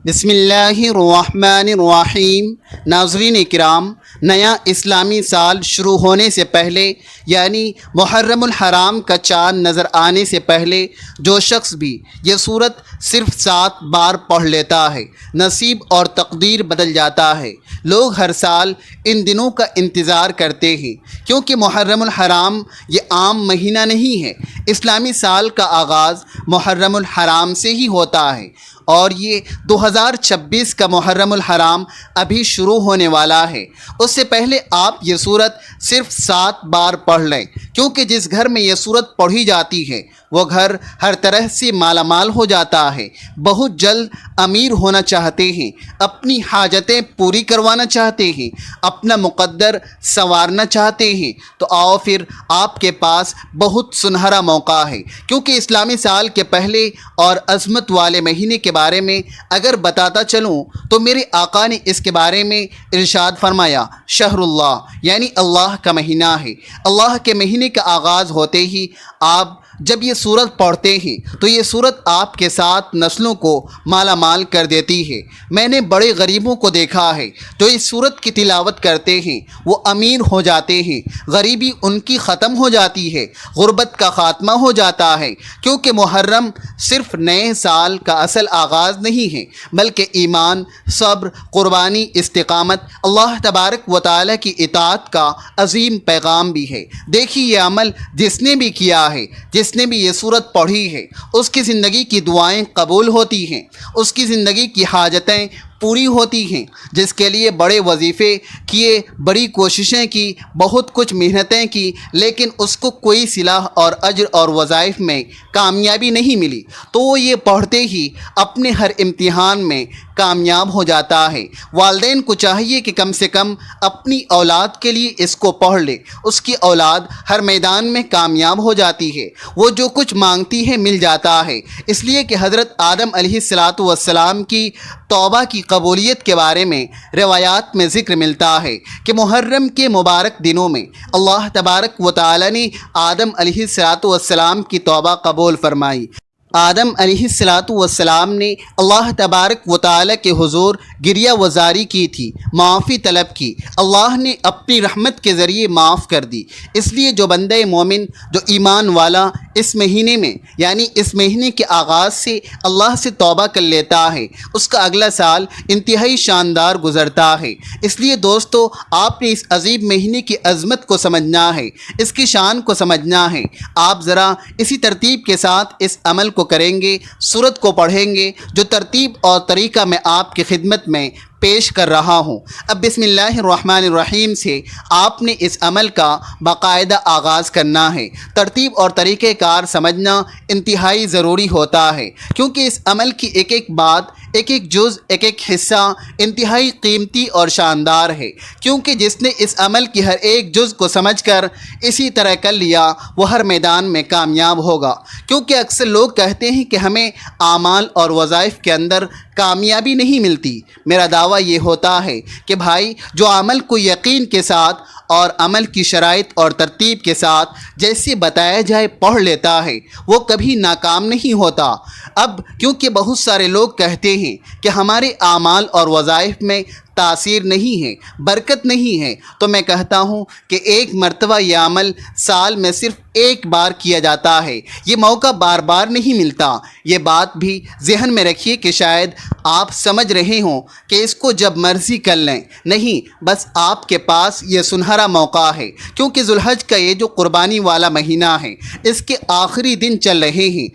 بسم اللہ الرحمن الرحیم۔ ناظرین اکرام، نیا اسلامی سال شروع ہونے سے پہلے یعنی محرم الحرام کا چاند نظر آنے سے پہلے جو شخص بھی یہ صورت صرف 7 بار پڑھ لیتا ہے، نصیب اور تقدیر بدل جاتا ہے۔ لوگ ہر سال ان دنوں کا انتظار کرتے ہیں کیونکہ محرم الحرام یہ عام مہینہ نہیں ہے۔ اسلامی سال کا آغاز محرم الحرام سے ہی ہوتا ہے اور یہ 2026 کا محرم الحرام ابھی شروع ہونے والا ہے۔ اس سے پہلے آپ یہ صورت صرف 7 بار پڑھ لیں، کیونکہ جس گھر میں یہ صورت پڑھی جاتی ہے وہ گھر ہر طرح سے مالا مال ہو جاتا ہے۔ بہت جلد امیر ہونا چاہتے ہیں، اپنی حاجتیں پوری کروانا چاہتے ہیں، اپنا مقدر سنوارنا چاہتے ہیں، تو آؤ پھر آپ کے پاس بہت سنہرا موقع ہے، کیونکہ اسلامی سال کے پہلے اور عظمت والے مہینے کے بارے میں اگر بتاتا چلوں تو میرے آقا نے اس کے بارے میں ارشاد فرمایا، شہر اللہ یعنی اللہ کا مہینہ ہے۔ اللہ کے مہینے کا آغاز ہوتے ہی آپ جب یہ صورت پڑھتے ہیں تو یہ صورت آپ کے ساتھ نسلوں کو مالا مال کر دیتی ہے۔ میں نے بڑے غریبوں کو دیکھا ہے جو اس صورت کی تلاوت کرتے ہیں وہ امیر ہو جاتے ہیں، غریبی ان کی ختم ہو جاتی ہے، غربت کا خاتمہ ہو جاتا ہے، کیونکہ محرم صرف نئے سال کا اصل آغاز نہیں ہے بلکہ ایمان، صبر، قربانی، استقامت، اللہ تبارک و تعالیٰ کی اطاعت کا عظیم پیغام بھی ہے۔ دیکھیے یہ عمل جس نے بھی کیا ہے، جس نے بھی یہ صورت پڑھی ہے، اس کی زندگی کی دعائیں قبول ہوتی ہیں، اس کی زندگی کی حاجتیں پوری ہوتی ہیں۔ جس کے لیے بڑے وظیفے کیے، بڑی کوششیں کی، بہت کچھ محنتیں کی، لیکن اس کو کوئی صلاح اور اجر اور وظائف میں کامیابی نہیں ملی، تو وہ یہ پڑھتے ہی اپنے ہر امتحان میں کامیاب ہو جاتا ہے۔ والدین کو چاہیے کہ کم سے کم اپنی اولاد کے لیے اس کو پڑھ لے، اس کی اولاد ہر میدان میں کامیاب ہو جاتی ہے، وہ جو کچھ مانگتی ہے مل جاتا ہے۔ اس لیے کہ حضرت آدم علیہ السلام کی توبہ کی قبولیت کے بارے میں روایات میں ذکر ملتا ہے کہ محرم کے مبارک دنوں میں اللہ تبارک و تعالی نے آدم علیہ السلام کی توبہ قبول فرمائی۔ آدم علیہ السلام نے اللہ تبارک و تعالی کے حضور گریہ وزاری کی تھی، معافی طلب کی، اللہ نے اپنی رحمت کے ذریعے معاف کر دی۔ اس لیے جو بندہ مومن، جو ایمان والا اس مہینے میں یعنی اس مہینے کے آغاز سے اللہ سے توبہ کر لیتا ہے، اس کا اگلا سال انتہائی شاندار گزرتا ہے۔ اس لیے دوستو، آپ نے اس عظیم مہینے کی عظمت کو سمجھنا ہے، اس کی شان کو سمجھنا ہے۔ آپ ذرا اسی ترتیب کے ساتھ اس عمل کو کریں گے، سورت کو پڑھیں گے جو ترتیب اور طریقہ میں آپ کی خدمت میں پیش کر رہا ہوں۔ اب بسم اللہ الرحمن الرحیم سے آپ نے اس عمل کا باقاعدہ آغاز کرنا ہے۔ ترتیب اور طریقہ کار سمجھنا انتہائی ضروری ہوتا ہے، کیونکہ اس عمل کی ایک ایک بات، ایک ایک جز، ایک ایک حصہ انتہائی قیمتی اور شاندار ہے، کیونکہ جس نے اس عمل کی ہر ایک جز کو سمجھ کر اسی طرح کر لیا وہ ہر میدان میں کامیاب ہوگا۔ کیونکہ اکثر لوگ کہتے ہیں کہ ہمیں اعمال اور وظائف کے اندر کامیابی نہیں ملتی۔ میرا دعویٰ یہ ہوتا ہے کہ بھائی جو عمل کو یقین کے ساتھ اور عمل کی شرائط اور ترتیب کے ساتھ جیسے بتایا جائے پڑھ لیتا ہے وہ کبھی ناکام نہیں ہوتا۔ اب کیونکہ بہت سارے لوگ کہتے ہیں کہ ہمارے اعمال اور وظائف میں تاثیر نہیں ہے، برکت نہیں ہے، تو میں کہتا ہوں کہ ایک مرتبہ یہ عمل سال میں صرف ایک بار کیا جاتا ہے، یہ موقع بار بار نہیں ملتا۔ یہ بات بھی ذہن میں رکھیے کہ شاید آپ سمجھ رہے ہوں کہ اس کو جب مرضی کر لیں، نہیں، بس آپ کے پاس یہ سنہرا موقع ہے، کیونکہ ذوالحج کا یہ جو قربانی والا مہینہ ہے اس کے آخری دن چل رہے ہیں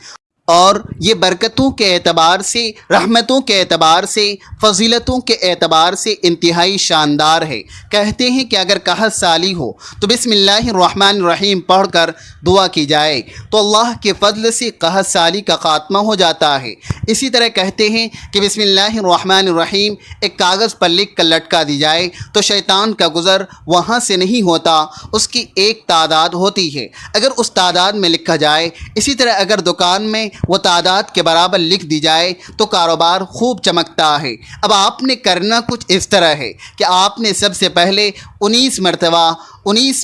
اور یہ برکتوں کے اعتبار سے، رحمتوں کے اعتبار سے، فضیلتوں کے اعتبار سے انتہائی شاندار ہے۔ کہتے ہیں کہ اگر قحط سالی ہو تو بسم اللہ الرحمن الرحیم پڑھ کر دعا کی جائے تو اللہ کے فضل سے قحط سالی کا خاتمہ ہو جاتا ہے۔ اسی طرح کہتے ہیں کہ بسم اللہ الرحمن الرحیم ایک کاغذ پر لکھ کر لٹکا دی جائے تو شیطان کا گزر وہاں سے نہیں ہوتا، اس کی ایک تعداد ہوتی ہے، اگر اس تعداد میں لکھا جائے۔ اسی طرح اگر دکان میں وہ تعداد کے برابر لکھ دی جائے تو کاروبار خوب چمکتا ہے۔ اب آپ نے کرنا کچھ اس طرح ہے کہ آپ نے سب سے پہلے 19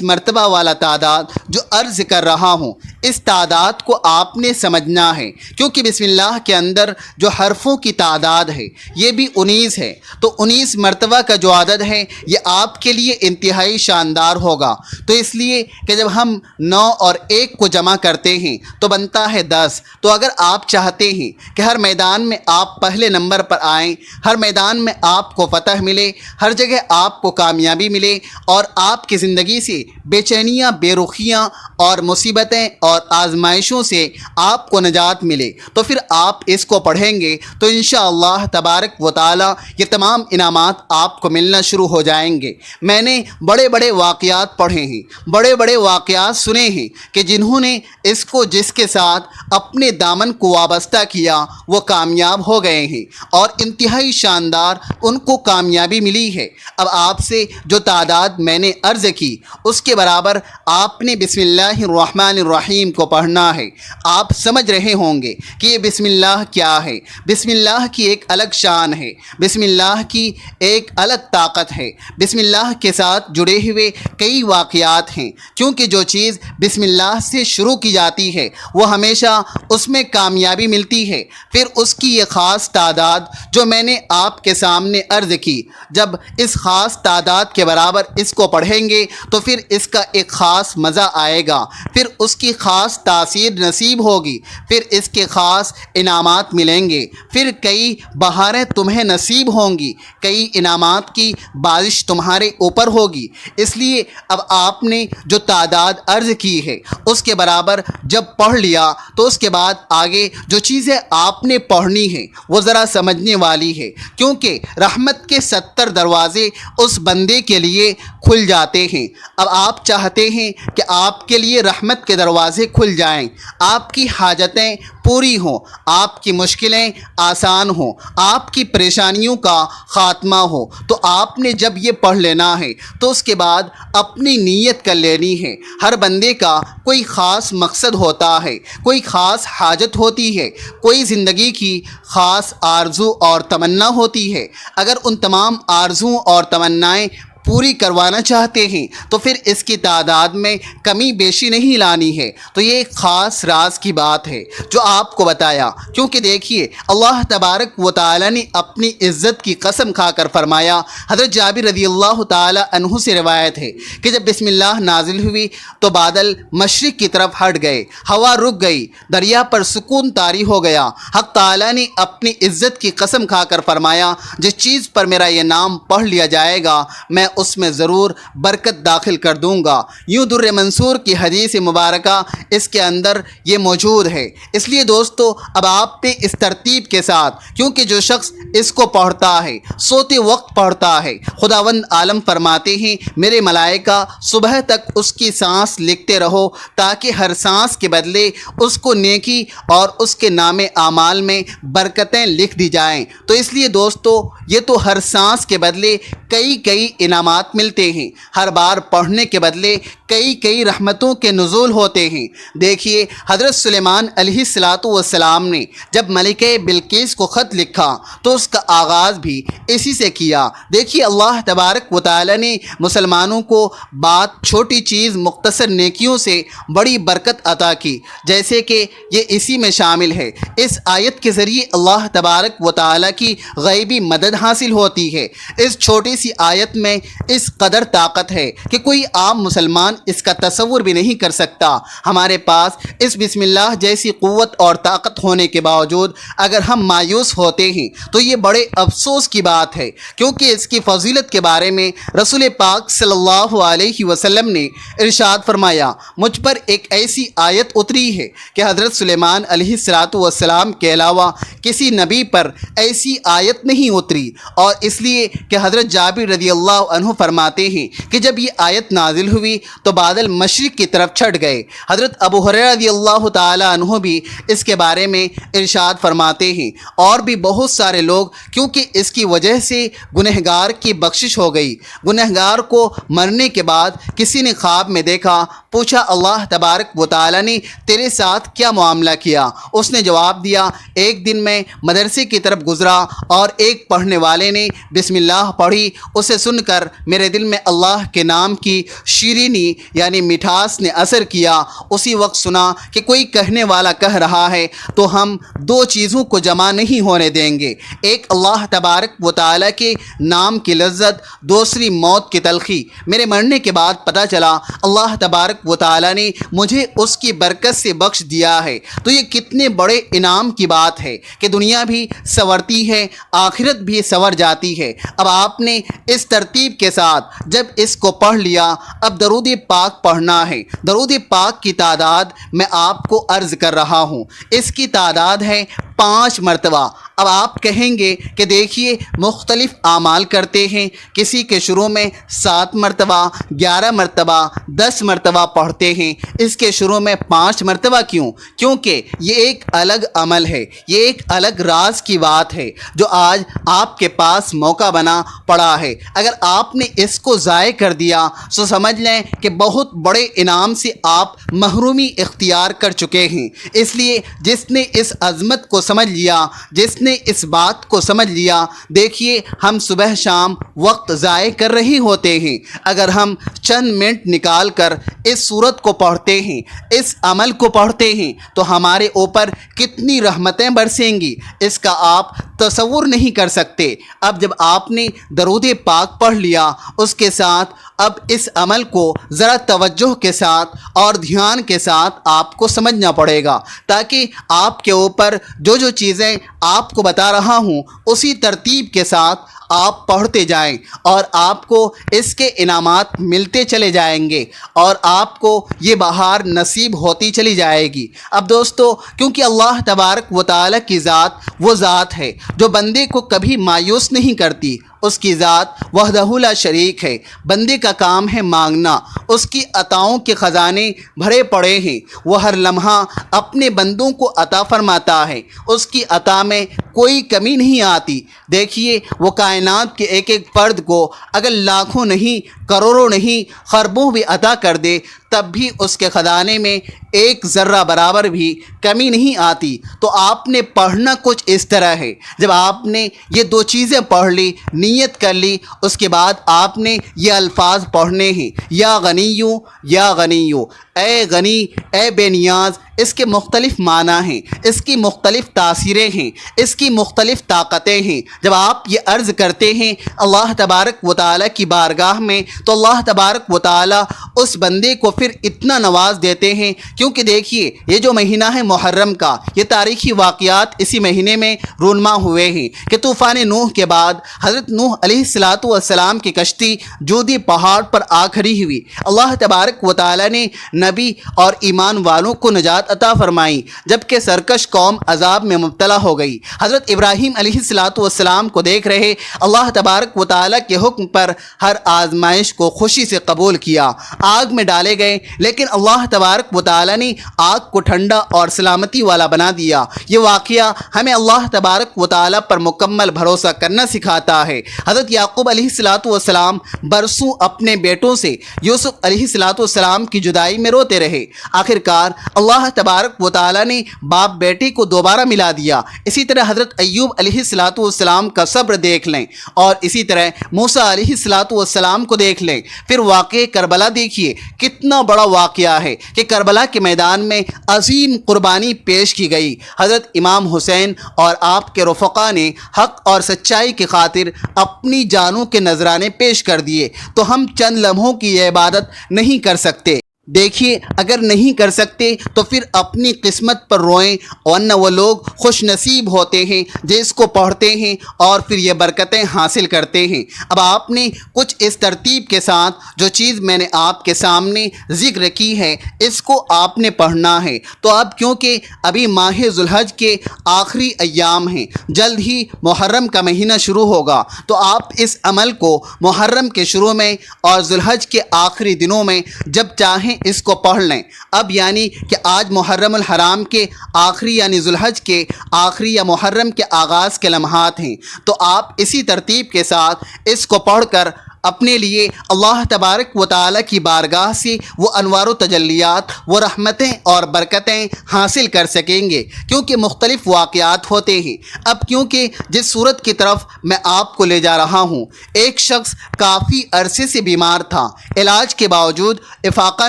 مرتبہ والا تعداد جو عرض کر رہا ہوں، اس تعداد کو آپ نے سمجھنا ہے، کیونکہ بسم اللہ کے اندر جو حرفوں کی تعداد ہے یہ بھی 19 ہے، تو 19 مرتبہ کا جو عدد ہے یہ آپ کے لیے انتہائی شاندار ہوگا۔ تو اس لیے کہ جب ہم 9 اور 1 کو جمع کرتے ہیں تو بنتا ہے 10۔ تو اگر آپ چاہتے ہیں کہ ہر میدان میں آپ پہلے نمبر پر آئیں، ہر میدان میں آپ کو فتح ملے، ہر جگہ آپ کو کامیابی ملے اور آپ کی زندگی سے بے چینیاں، بے رخیاں اور مصیبتیں اور آزمائشوں سے آپ کو نجات ملے، تو پھر آپ اس کو پڑھیں گے تو انشاءاللہ تبارک و تعالی یہ تمام انعامات آپ کو ملنا شروع ہو جائیں گے۔ میں نے بڑے بڑے واقعات پڑھے ہیں، بڑے بڑے واقعات سنے ہیں کہ جنہوں نے اس کو جس کے ساتھ اپنے دامن کو وابستہ کیا وہ کامیاب ہو گئے ہیں اور انتہائی شاندار ان کو کامیابی ملی ہے۔ اب آپ سے جو تعداد میں نے عرض کی اس کے برابر آپ نے بسم اللہ الرحمن الرحیم کو پڑھنا ہے۔ آپ سمجھ رہے ہوں گے کہ یہ بسم اللہ کیا ہے۔ بسم اللہ کی ایک الگ شان ہے، بسم اللہ کی ایک الگ طاقت ہے، بسم اللہ کے ساتھ جڑے ہوئے کئی واقعات ہیں، کیونکہ جو چیز بسم اللہ سے شروع کی جاتی ہے وہ ہمیشہ اس میں کامیابی ملتی ہے۔ پھر اس کی یہ خاص تعداد جو میں نے آپ کے سامنے عرض کی، جب اس خاص تعداد کے برابر اس کو پڑھیں گے تو پھر اس کا ایک خاص مزہ آئے گا، پھر اس کی خاص تاثیر نصیب ہوگی، پھر اس کے خاص انعامات ملیں گے، پھر کئی بہاریں تمہیں نصیب ہوں گی، کئی انعامات کی بارش تمہارے اوپر ہوگی۔ اس لیے اب آپ نے جو تعداد عرض کی ہے اس کے برابر جب پڑھ لیا تو اس کے بعد آگے جو چیزیں آپ نے پڑھنی ہے وہ ذرا سمجھنے والی ہے، کیونکہ رحمت کے 70 دروازے اس بندے کے لیے کھل جاتے ہیں۔ اب آپ چاہتے ہیں کہ آپ کے لیے رحمت کے دروازے کھل جائیں، آپ کی حاجتیں پوری ہوں، آپ کی مشکلیں آسان ہوں، آپ کی پریشانیوں کا خاتمہ ہو، تو آپ نے جب یہ پڑھ لینا ہے تو اس کے بعد اپنی نیت کر لینی ہے۔ ہر بندے کا کوئی خاص مقصد ہوتا ہے، کوئی خاص حاجت ہوتی ہے، کوئی زندگی کی خاص آرزو اور تمنا ہوتی ہے۔ اگر ان تمام آرزوؤں اور تمنائیں پوری کروانا چاہتے ہیں تو پھر اس کی تعداد میں کمی بیشی نہیں لانی ہے۔ تو یہ ایک خاص راز کی بات ہے جو آپ کو بتایا، کیونکہ دیکھیے اللہ تبارک و تعالی نے اپنی عزت کی قسم کھا کر فرمایا، حضرت جابر رضی اللہ تعالی عنہ سے روایت ہے کہ جب بسم اللہ نازل ہوئی تو بادل مشرق کی طرف ہٹ گئے، ہوا رک گئی، دریا پر سکون طاری ہو گیا۔ حق تعالی نے اپنی عزت کی قسم کھا کر فرمایا، جس چیز پر میرا یہ نام پڑھ لیا جائے گا میں اس میں ضرور برکت داخل کر دوں گا۔ یوں در منصور کی حدیث مبارکہ اس کے اندر یہ موجود ہے۔ اس لیے دوستو اب آپ پہ اس ترتیب کے ساتھ، کیونکہ جو شخص اس کو پڑھتا ہے سوتے وقت پڑھتا ہے، خداوند عالم فرماتے ہیں میرے ملائکہ صبح تک اس کی سانس لکھتے رہو تاکہ ہر سانس کے بدلے اس کو نیکی اور اس کے نام اعمال میں برکتیں لکھ دی جائیں۔ تو اس لیے دوستو یہ تو ہر سانس کے بدلے کئی انعامات ملتے ہیں، ہر بار پڑھنے کے بدلے کئی رحمتوں کے نزول ہوتے ہیں۔ دیکھیے حضرت سلیمان علیہ السلام نے جب ملکہ بلقیس کو خط لکھا تو اس کا آغاز بھی اسی سے کیا۔ دیکھیے اللہ تبارک و تعالی نے مسلمانوں کو بات چھوٹی چیز مختصر نیکیوں سے بڑی برکت عطا کی، جیسے کہ یہ اسی میں شامل ہے۔ اس آیت کے ذریعے اللہ تبارک و تعالی کی غیبی مدد حاصل ہوتی ہے۔ اس چھوٹی سی آیت میں اس قدر طاقت ہے کہ کوئی عام مسلمان اس کا تصور بھی نہیں کر سکتا۔ ہمارے پاس اس بسم اللہ جیسی قوت اور طاقت ہونے کے باوجود اگر ہم مایوس ہوتے ہیں تو یہ بڑے افسوس کی بات ہے، کیونکہ اس کی فضیلت کے بارے میں رسول پاک صلی اللہ علیہ وسلم نے ارشاد فرمایا، مجھ پر ایک ایسی آیت اتری ہے کہ حضرت سلیمان علیہ السلام کے علاوہ کسی نبی پر ایسی آیت نہیں اتری، اور اس لیے کہ حضرت جابر رضی اللہ عنہ فرماتے ہیں کہ جب یہ آیت نازل ہوئی تو بادل مشرق کی طرف چھٹ گئے۔ حضرت ابو ہریرہ رضی اللہ تعالی عنہ بھی اس کے بارے میں ارشاد فرماتے ہیں، اور بھی بہت سارے لوگ، کیونکہ اس کی وجہ سے گنہگار کی بخشش ہو گئی۔ گنہگار کو مرنے کے بعد کسی نے خواب میں دیکھا، پوچھا اللہ تبارک و تعالی نے تیرے ساتھ کیا معاملہ کیا؟ اس نے جواب دیا، ایک دن میں مدرسے کی طرف گزرا اور ایک پڑھنے والے نے بسم اللہ پڑھی، اسے سن کر میرے دل میں اللہ کے نام کی شیرینی یعنی مٹھاس نے اثر کیا۔ اسی وقت سنا کہ کوئی کہنے والا کہہ رہا ہے تو ہم دو چیزوں کو جمع نہیں ہونے دیں گے، ایک اللہ تبارک و تعالی کے نام کی لذت، دوسری موت کی تلخی۔ میرے مرنے کے بعد پتہ چلا اللہ تبارک و تعالی نے مجھے اس کی برکت سے بخش دیا ہے، تو یہ کتنے بڑے انعام کی بات ہے کہ دنیا بھی سنورتی ہے، آخرت بھی سنور جاتی ہے۔ اب آپ نے اس ترتیب کے ساتھ جب اس کو پڑھ لیا، اب درود پاک پڑھنا ہے۔ درود پاک کی تعداد میں آپ کو عرض کر رہا ہوں، اس کی تعداد ہے 5 مرتبہ۔ اب آپ کہیں گے کہ دیکھیے مختلف اعمال کرتے ہیں، کسی کے شروع میں 7 مرتبہ، 11 مرتبہ، 10 مرتبہ پڑھتے ہیں، اس کے شروع میں 5 مرتبہ کیوں؟ کیونکہ یہ ایک الگ عمل ہے، یہ ایک الگ راز کی بات ہے جو آج آپ کے پاس موقع بنا پڑا ہے۔ اگر آپ نے اس کو ضائع کر دیا تو سمجھ لیں کہ بہت بڑے انعام سے آپ محرومی اختیار کر چکے ہیں۔ اس لیے جس نے اس عظمت کو سمجھ لیا، جس نے اس بات کو سمجھ لیا، دیکھیے ہم صبح شام وقت ضائع کر رہے ہوتے ہیں، اگر ہم چند منٹ نکال کر اس سورت کو پڑھتے ہیں، اس عمل کو پڑھتے ہیں تو ہمارے اوپر کتنی رحمتیں برسیں گی، اس کا آپ تصور نہیں کر سکتے۔ اب جب آپ نے درود پاک پڑھ لیا، اس کے ساتھ اب اس عمل کو ذرا توجہ کے ساتھ اور دھیان کے ساتھ آپ کو سمجھنا پڑے گا، تاکہ آپ کے اوپر جو جو چیزیں آپ کو بتا رہا ہوں اسی ترتیب کے ساتھ آپ پڑھتے جائیں اور آپ کو اس کے انعامات ملتے چلے جائیں گے اور آپ کو یہ بہار نصیب ہوتی چلی جائے گی۔ اب دوستو، کیونکہ اللہ تبارک و تعالی کی ذات وہ ذات ہے جو بندے کو کبھی مایوس نہیں کرتی، اس کی ذات وحدہ لا شریک ہے، بندے کا کام ہے مانگنا، اس کی عطاؤں کے خزانے بھرے پڑے ہیں، وہ ہر لمحہ اپنے بندوں کو عطا فرماتا ہے، اس کی عطا میں کوئی کمی نہیں آتی۔ دیکھیے وہ کائنات کے ایک ایک فرد کو اگر لاکھوں نہیں، کروڑوں نہیں، خربوں بھی عطا کر دے تب بھی اس کے خزانے میں ایک ذرہ برابر بھی کمی نہیں آتی۔ تو آپ نے پڑھنا کچھ اس طرح ہے، جب آپ نے یہ دو چیزیں پڑھ لی، نیت کر لی، اس کے بعد آپ نے یہ الفاظ پڑھنے ہیں، یا غنیو یا غنیو، اے غنی، اے بے نیاز۔ اس کے مختلف معنی ہیں، اس کی مختلف تاثیریں ہیں، اس کی مختلف طاقتیں ہیں۔ جب آپ یہ عرض کرتے ہیں اللہ تبارک و تعالی کی بارگاہ میں تو اللہ تبارک و تعالی اس بندے کو پھر اتنا نواز دیتے ہیں، کیونکہ دیکھیے یہ جو مہینہ ہے محرم کا، یہ تاریخی واقعات اسی مہینے میں رونما ہوئے ہیں کہ طوفان نوح کے بعد حضرت نوح علیہ السلام کی کشتی جودی پہاڑ پر آ کھڑی ہوئی۔ اللہ تبارک و تعالی نے نبی اور ایمان والوں کو نجات عطا فرمائی، جبکہ سرکش قوم عذاب میں مبتلا ہو گئی۔ حضرت ابراہیم علیہ السلام کو دیکھ رہے اللہ تبارک و تعالی کے حکم پر ہر آزمائش کو خوشی سے قبول کیا، آگ میں ڈالے گئے، لیکن اللہ تبارک و تعالی نے آگ کو ٹھنڈا اور سلامتی والا بنا دیا۔ یہ واقعہ ہمیں اللہ تبارک و تعالی پر مکمل بھروسہ کرنا سکھاتا ہے۔ حضرت یعقوب علیہ السلام برسوں اپنے بیٹوں سے یوسف علیہ السلام کی جدائی میں روتے رہے، آخرکار اللہ تبارک و تعالی نے باپ بیٹی کو دوبارہ ملا دیا۔ اسی طرح حضرت ایوب علیہ السلام کا صبر دیکھ لیں، اور اسی طرح موسیٰ علیہ السلام کو دیکھ لیں۔ پھر واقعہ کربلا دیکھیے، کتنا بڑا واقعہ ہے کہ کربلا کے میدان میں عظیم قربانی پیش کی گئی۔ حضرت امام حسین اور آپ کے رفقا نے حق اور سچائی کی خاطر اپنی جانوں کے نذرانے پیش کر دیے، تو ہم چند لمحوں کی یہ عبادت نہیں کر سکتے؟ دیکھیے اگر نہیں کر سکتے تو پھر اپنی قسمت پر روئیں، ورنہ وہ لوگ خوش نصیب ہوتے ہیں جو اس کو پڑھتے ہیں اور پھر یہ برکتیں حاصل کرتے ہیں۔ اب آپ نے کچھ اس ترتیب کے ساتھ جو چیز میں نے آپ کے سامنے ذکر کی ہے اس کو آپ نے پڑھنا ہے۔ تو اب کیونکہ ابھی ماہ ذو الحج کے آخری ایام ہیں، جلد ہی محرم کا مہینہ شروع ہوگا، تو آپ اس عمل کو محرم کے شروع میں اور ذو الحج کے آخری دنوں میں جب چاہیں اس کو پڑھ لیں۔ اب یعنی کہ آج محرم الحرام کے آخری یعنی ذو الحج کے آخری یا محرم کے آغاز کے لمحات ہیں، تو آپ اسی ترتیب کے ساتھ اس کو پڑھ کر اپنے لیے اللہ تبارک و تعالیٰ کی بارگاہ سے وہ انوار و تجلیات، وہ رحمتیں اور برکتیں حاصل کر سکیں گے، کیونکہ مختلف واقعات ہوتے ہیں۔ اب کیونکہ جس صورت کی طرف میں آپ کو لے جا رہا ہوں، ایک شخص کافی عرصے سے بیمار تھا، علاج کے باوجود افاقہ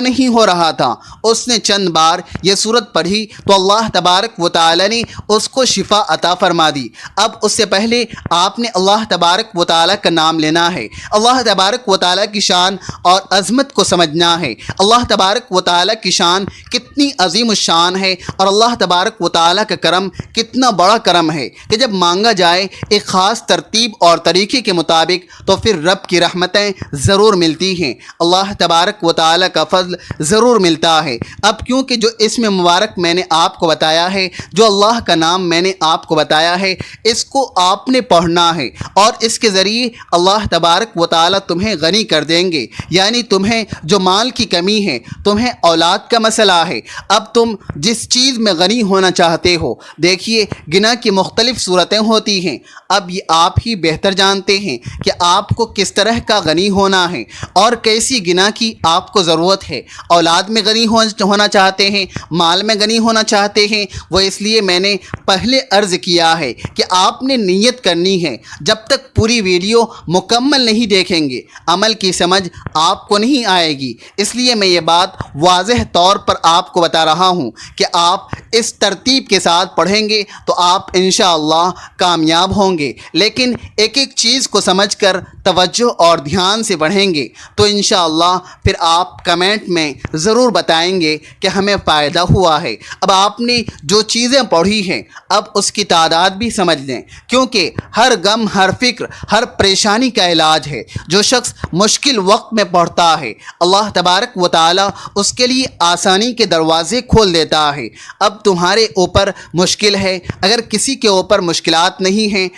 نہیں ہو رہا تھا۔ اس نے چند بار یہ صورت پڑھی تو اللہ تبارک و تعالیٰ نے اس کو شفا عطا فرما دی۔ اب اس سے پہلے آپ نے اللہ تبارک و تعالیٰ کا نام لینا ہے، اللہ تبارک و تعالیٰ کی شان اور عظمت کو سمجھنا ہے، اللہ تبارک و تعالیٰ کی شان کتنی عظیم الشان ہے اور اللہ تبارک و تعالیٰ کا کرم کتنا بڑا کرم ہے کہ جب مانگا جائے ایک خاص ترتیب اور طریقے کے مطابق تو پھر رب کی رحمتیں ضرور ملتی ہیں، اللہ تبارک و تعالیٰ کا فضل ضرور ملتا ہے۔ اب کیونکہ جو اسم مبارک میں نے آپ کو بتایا ہے، جو اللہ کا نام میں نے آپ کو بتایا ہے، اس کو آپ نے پڑھنا ہے اور اس کے ذریعے اللہ تبارک و تعالیٰ تمہیں غنی کر دیں گے، یعنی تمہیں جو مال کی کمی ہے، تمہیں اولاد کا مسئلہ ہے، اب تم جس چیز میں غنی ہونا چاہتے ہو، دیکھیے گناہ کی مختلف صورتیں ہوتی ہیں، اب یہ آپ ہی بہتر جانتے ہیں کہ آپ کو کس طرح کا غنی ہونا ہے اور کیسی گناہ کی آپ کو ضرورت ہے۔ اولاد میں غنی ہونا چاہتے ہیں، مال میں غنی ہونا چاہتے ہیں، وہ اس لیے میں نے پہلے عرض کیا ہے کہ آپ نے نیت کرنی ہے۔ جب تک پوری ویڈیو مکمل نہیں دیکھیں گے عمل کی سمجھ آپ کو نہیں آئے گی، اس لیے میں یہ بات واضح طور پر آپ کو بتا رہا ہوں کہ آپ اس ترتیب کے ساتھ پڑھیں گے تو آپ انشاءاللہ کامیاب ہوں گے، لیکن ایک ایک چیز کو سمجھ کر توجہ اور دھیان سے پڑھیں گے تو انشاءاللہ پھر آپ کمنٹ میں ضرور بتائیں گے کہ ہمیں فائدہ ہوا ہے۔ اب آپ نے جو چیزیں پڑھی ہیں اب اس کی تعداد بھی سمجھ لیں، کیونکہ ہر غم، ہر فکر، ہر پریشانی کا علاج ہے۔ جو شخص مشکل وقت میں پڑھتا ہے اللہ تبارک و تعالیٰ اس کے لیے آسانی کے دروازے کھول دیتا ہے۔ اب تمہارے اوپر مشکل ہے، اگر کسی کے اوپر مشکلات نہیں ہیں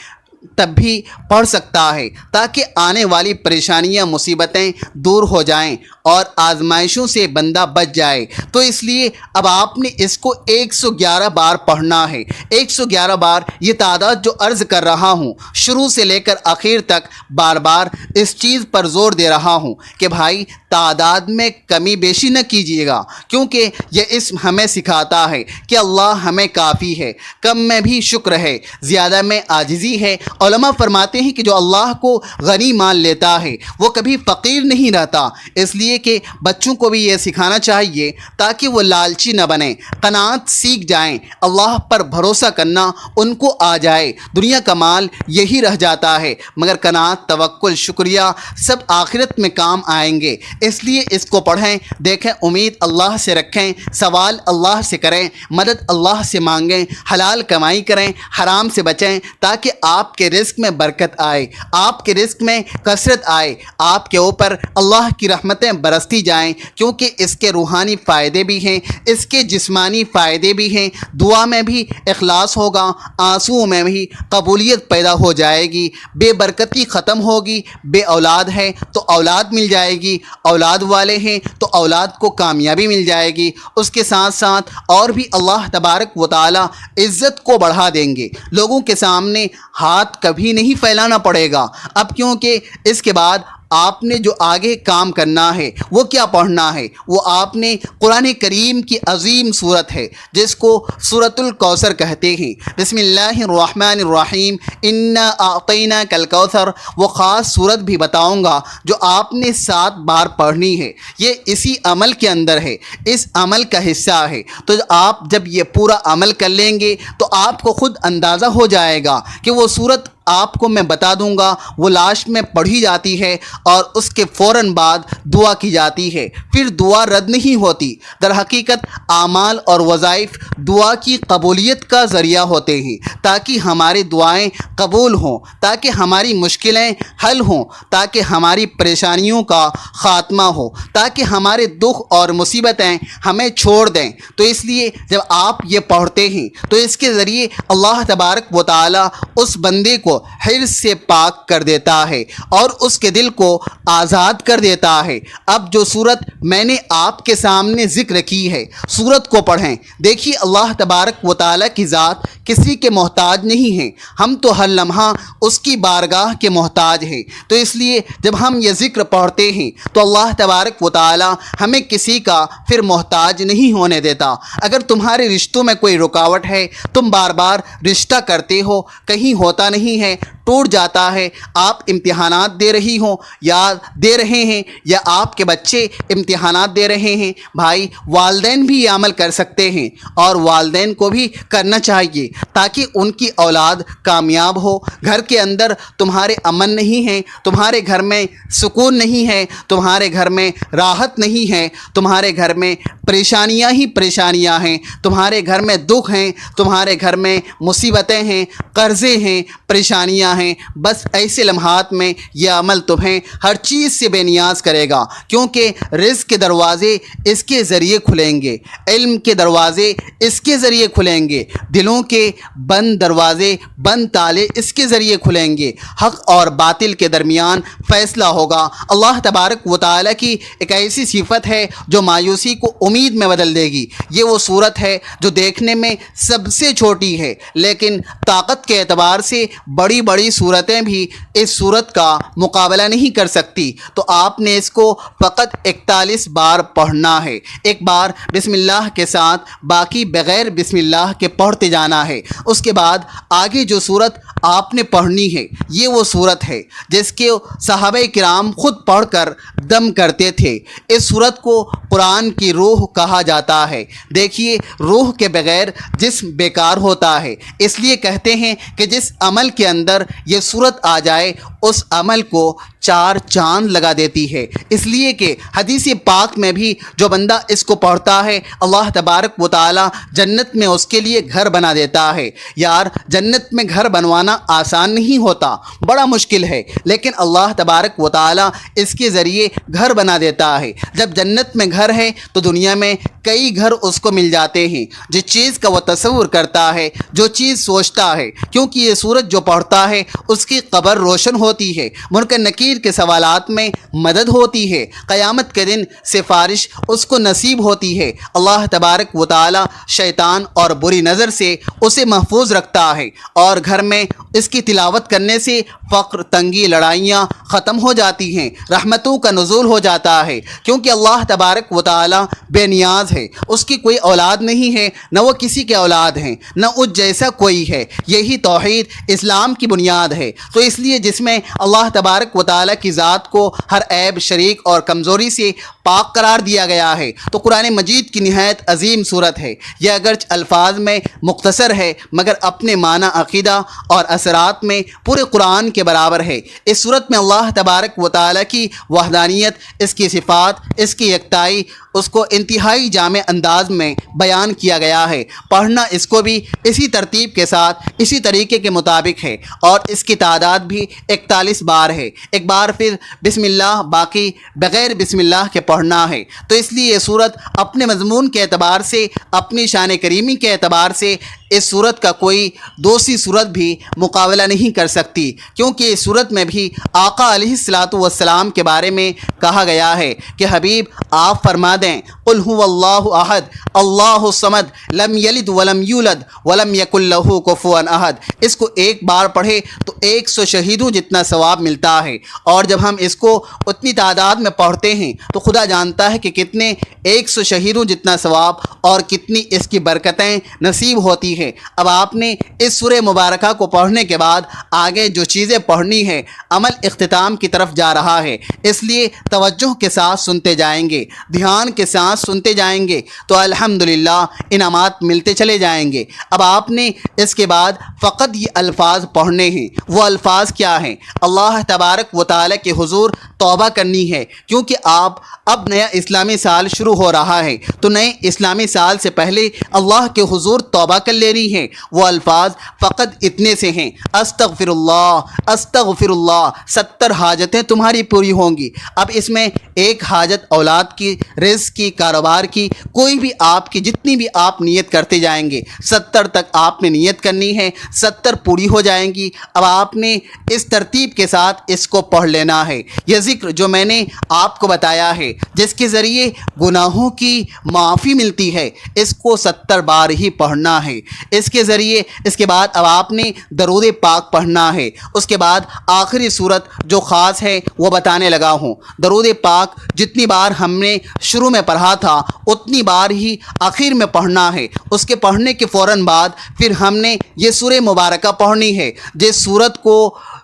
تب بھی پڑھ سکتا ہے تاکہ آنے والی پریشانیاں، مصیبتیں دور ہو جائیں اور آزمائشوں سے بندہ بچ جائے۔ تو اس لیے اب آپ نے اس کو 111 بار پڑھنا ہے، 111 بار، یہ تعداد جو عرض کر رہا ہوں شروع سے لے کر آخر تک بار بار اس چیز پر زور دے رہا ہوں کہ بھائی تعداد میں کمی بیشی نہ کیجیے گا، کیونکہ یہ اسم ہمیں سکھاتا ہے کہ اللہ ہمیں کافی ہے، کم میں بھی شکر ہے، زیادہ میں عاجزی ہے۔ علماء فرماتے ہیں کہ جو اللہ کو غنی مان لیتا ہے وہ کبھی فقیر نہیں رہتا، اس لیے کہ بچوں کو بھی یہ سکھانا چاہیے تاکہ وہ لالچی نہ بنیں، قناعت سیکھ جائیں، اللہ پر بھروسہ کرنا ان کو آ جائے۔ دنیا کا مال یہی رہ جاتا ہے، مگر قناعت، توکل، شکریہ سب آخرت میں کام آئیں گے۔ اس لیے اس کو پڑھیں، دیکھیں، امید اللہ سے رکھیں، سوال اللہ سے کریں، مدد اللہ سے مانگیں، حلال کمائی کریں، حرام سے بچیں تاکہ آپ کے رزق میں برکت آئے، آپ کے رزق میں کثرت آئے، آپ کے اوپر اللہ کی رحمتیں برستی جائیں، کیونکہ اس کے روحانی فائدے بھی ہیں، اس کے جسمانی فائدے بھی ہیں، دعا میں بھی اخلاص ہوگا، آنسوؤں میں بھی قبولیت پیدا ہو جائے گی، بے برکتی ختم ہوگی، بے اولاد ہے تو اولاد مل جائے گی، اولاد والے ہیں تو اولاد کو کامیابی مل جائے گی، اس کے ساتھ ساتھ اور بھی اللہ تبارک و تعالی عزت کو بڑھا دیں گے، لوگوں کے سامنے ہاتھ کبھی نہیں پھیلانا پڑے گا۔ اب کیونکہ اس کے بعد آپ نے جو آگے کام کرنا ہے وہ کیا پڑھنا ہے، وہ آپ نے قرآن کریم کی عظیم صورت ہے جس کو سورۃ الکوثر کہتے ہیں۔ بسم اللہ الرحمن الرحیم، انا اعطیناک الکوثر، وہ خاص صورت بھی بتاؤں گا جو آپ نے 7 بار پڑھنی ہے، یہ اسی عمل کے اندر ہے، اس عمل کا حصہ ہے۔ تو آپ جب یہ پورا عمل کر لیں گے تو آپ کو خود اندازہ ہو جائے گا کہ وہ صورت آپ کو میں بتا دوں گا وہ لاش میں پڑھی جاتی ہے اور اس کے فوراً بعد دعا کی جاتی ہے، پھر دعا رد نہیں ہوتی۔ در حقیقت اعمال اور وظائف دعا کی قبولیت کا ذریعہ ہوتے ہیں، تاکہ ہماری دعائیں قبول ہوں، تاکہ ہماری مشکلیں حل ہوں، تاکہ ہماری پریشانیوں کا خاتمہ ہو، تاکہ ہمارے دکھ اور مصیبتیں ہمیں چھوڑ دیں۔ تو اس لیے جب آپ یہ پڑھتے ہیں تو اس کے ذریعے اللہ تبارک و تعالی اس بندے کو حرص سے پاک کر دیتا ہے اور اس کے دل کو آزاد کر دیتا ہے۔ اب جو صورت میں نے آپ کے سامنے ذکر کی ہے، صورت کو پڑھیں۔ دیکھیے اللہ تبارک و تعالی کی ذات کسی کے محتاج نہیں ہے، ہم تو ہر لمحہ اس کی بارگاہ کے محتاج ہیں۔ تو اس لیے جب ہم یہ ذکر پڑھتے ہیں تو اللہ تبارک و تعالی ہمیں کسی کا پھر محتاج نہیں ہونے دیتا۔ اگر تمہارے رشتوں میں کوئی رکاوٹ ہے، تم بار بار رشتہ کرتے ہو، کہیں ہوتا نہیں ہے، ٹوٹ جاتا ہے، آپ امتحانات دے رہی ہوں یا دے رہے ہیں، یا آپ کے بچے امتحانات دے رہے ہیں، بھائی والدین بھی یہ عمل کر سکتے ہیں اور والدین کو بھی کرنا چاہیے تاکہ ان کی اولاد کامیاب ہو۔ گھر کے اندر تمہارے امن نہیں ہے، تمہارے گھر میں سکون نہیں ہے، تمہارے گھر میں راحت نہیں ہے، تمہارے گھر میں پریشانیاں ہی پریشانیاں ہیں، تمہارے گھر میں دکھ ہیں، تمہارے گھر میں مصیبتیں ہیں، قرضے ہیں، پریشانیاں ہیں، بس ایسے لمحات میں یہ عمل تمہیں ہر چیز سے بے نیاز کرے گا، کیونکہ رزق کے دروازے اس کے ذریعے کھلیں گے، علم کے دروازے اس کے ذریعے کھلیں گے، دلوں کے بند دروازے بند تالے اس کے ذریعے کھلیں گے، حق اور باطل کے درمیان فیصلہ ہوگا۔ اللہ تبارک و تعالی کی ایک ایسی صفت ہے جو مایوسی کو امید میں بدل دے گی۔ یہ وہ صورت ہے جو دیکھنے میں سب سے چھوٹی ہے، لیکن طاقت کے اعتبار سے بڑی بڑی صورتیں بھی اس صورت کا مقابلہ نہیں کر سکتی۔ تو آپ نے اس کو فقط 41 بار پڑھنا ہے، ایک بار بسم اللہ کے ساتھ، باقی بغیر بسم اللہ کے پڑھتے جانا ہے۔ اس کے بعد آگے جو صورت آپ نے پڑھنی ہے یہ وہ صورت ہے جس کے صحابہ کرام خود پڑھ کر دم کرتے تھے۔ اس صورت کو قرآن کی روح کہا جاتا ہے۔ دیکھیے روح کے بغیر جسم بیکار ہوتا ہے، اس لیے کہتے ہیں کہ جس عمل کے اندر یہ صورت آ جائے اس عمل کو 4 چاند لگا دیتی ہے۔ اس لیے کہ حدیث پاک میں بھی جو بندہ اس کو پڑھتا ہے اللہ تبارک و تعالی جنت میں اس کے لیے گھر بنا دیتا ہے۔ یار جنت میں گھر بنوانا آسان نہیں ہوتا، بڑا مشکل ہے، لیکن اللہ تبارک و تعالی اس کے ذریعے گھر بنا دیتا ہے۔ جب جنت میں گھر ہے تو دنیا میں کئی گھر اس کو مل جاتے ہیں، جس چیز کا وہ تصور کرتا ہے، جو چیز سوچتا ہے، کیونکہ یہ سورج جو پڑھتا ہے اس کی قبر روشن ہوتی ہے، منکر نکیر کے سوالات میں مدد ہوتی ہے، قیامت کے دن سفارش اس کو نصیب ہوتی ہے۔ اللہ تبارک و تعالی شیطان اور بری نظر سے اسے محفوظ رکھتا ہے، اور گھر میں اس کی تلاوت کرنے سے فقر، تنگی، لڑائیاں ختم ہو جاتی ہیں، رحمتوں کا نزول ہو جاتا ہے، کیونکہ اللہ تبارک و تعالی بے نیاز ہے، اس کی کوئی اولاد نہیں ہے، نہ وہ کسی کے اولاد ہیں، نہ اس جیسا کوئی ہے۔ یہی توحید اسلام کی بنیاد ہے۔ تو اس لیے جس میں اللہ تبارک و تعالی کی ذات کو ہر عیب، شریک اور کمزوری سے پاک قرار دیا گیا ہے، تو قرآن مجید کی نہایت عظیم صورت ہے۔ یہ اگرچہ الفاظ میں مختصر ہے مگر اپنے معنی، عقیدہ اور اثرات میں پورے قرآن کے برابر ہے۔ اس صورت میں اللہ تبارک و تعالی کی وحدانیت، اس کی صفات، اس کی یکتائی، اس کو انتہائی جامع انداز میں بیان کیا گیا ہے۔ پڑھنا اس کو بھی اسی ترتیب کے ساتھ، اسی طریقے کے مطابق ہے، اور اس کی تعداد بھی 41 بار ہے۔ ایک بار پھر بسم اللہ، باقی بغیر بسم اللہ کے پڑھنا ہے۔ تو اس لیے یہ صورت اپنے مضمون کے اعتبار سے، اپنی شان کریمی کے اعتبار سے اس صورت کا کوئی دوسری صورت بھی مقابلہ نہیں کر سکتی، کیونکہ اس صورت میں بھی آقا علیہ الصلاۃ والسلام کے بارے میں کہا گیا ہے کہ حبیب آپ فرما دیں قل هو اللہ احد اللہ الصمد لم یلد ولم یولد ولم یکن لہ کفوا احد۔ اس کو ایک بار پڑھے تو 100 شہیدوں جتنا ثواب ملتا ہے، اور جب ہم اس کو اتنی تعداد میں پڑھتے ہیں تو خدا جانتا ہے کہ کتنے 100 شہیدوں جتنا ثواب اور کتنی اس کی برکتیں نصیب ہوتی ہیں۔ اب آپ نے اس سورہ مبارکہ کو پڑھنے کے بعد آگے جو چیزیں پڑھنی ہے، عمل اختتام کی طرف جا رہا ہے، اس لیے توجہ کے ساتھ سنتے جائیں گے، دھیان کے ساتھ انعامات سنتے جائیں گے تو الحمدللہ انعامات ملتے چلے جائیں گے۔ اب آپ نے اس کے بعد فقط یہ الفاظ پڑھنے ہیں۔ وہ الفاظ کیا ہیں؟ اللہ تبارک و تعالیٰ کے حضور توبہ کرنی ہے، کیونکہ آپ اب نیا اسلامی سال شروع ہو رہا ہے تو نئے اسلامی سال سے پہلے اللہ کے حضور توبہ کر لینی ہے۔ وہ الفاظ فقط اتنے سے ہیں، استغفر اللہ استغفر اللہ، 70 حاجتیں تمہاری پوری ہوں گی۔ اب اس میں ایک حاجت اولاد کی، رزق کی، کاروبار کی، کوئی بھی آپ کی جتنی بھی آپ نیت کرتے جائیں گے 70 تک آپ نے نیت کرنی ہے، 70 پوری ہو جائیں گی۔ اب آپ نے اس ترتیب کے ساتھ اس کو پڑھ لینا ہے۔ یہ ذکر جو میں نے آپ کو بتایا ہے جس کے ذریعے گناہوں کی معافی ملتی ہے، اس کو 70 بار ہی پڑھنا ہے۔ اس کے ذریعے اس کے بعد اب آپ نے درود پاک پڑھنا ہے۔ اس کے بعد آخری صورت جو خاص ہے وہ بتانے لگا ہوں۔ درود پاک جتنی بار ہم نے شروع میں پڑھا تھا اتنی بار ہی آخر میں پڑھنا ہے۔ اس کے پڑھنے کے فوراً بعد پھر ہم نے یہ سورہ مبارکہ پڑھنی ہے، جس سورت کو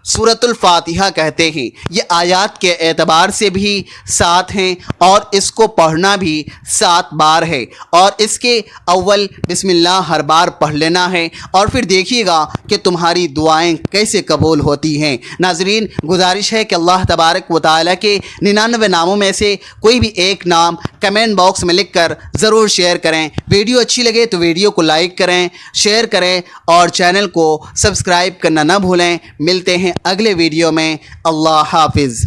سورۃ الفاتحہ کہتے ہیں۔ یہ آیات کے اعتبار سے بھی 7 ہیں اور اس کو پڑھنا بھی 7 بار ہے، اور اس کے اول بسم اللہ ہر بار پڑھ لینا ہے، اور پھر دیکھیے گا کہ تمہاری دعائیں کیسے قبول ہوتی ہیں۔ ناظرین، گزارش ہے کہ اللہ تبارک و تعالیٰ کے 99 ناموں میں سے کوئی بھی ایک نام کمنٹ باکس میں لکھ کر ضرور شیئر کریں۔ ویڈیو اچھی لگے تو ویڈیو کو لائک کریں، شیئر کریں اور چینل کو سبسکرائب کرنا نہ بھولیں۔ ملتے ہیں اگلے ویڈیو میں۔ اللہ حافظ۔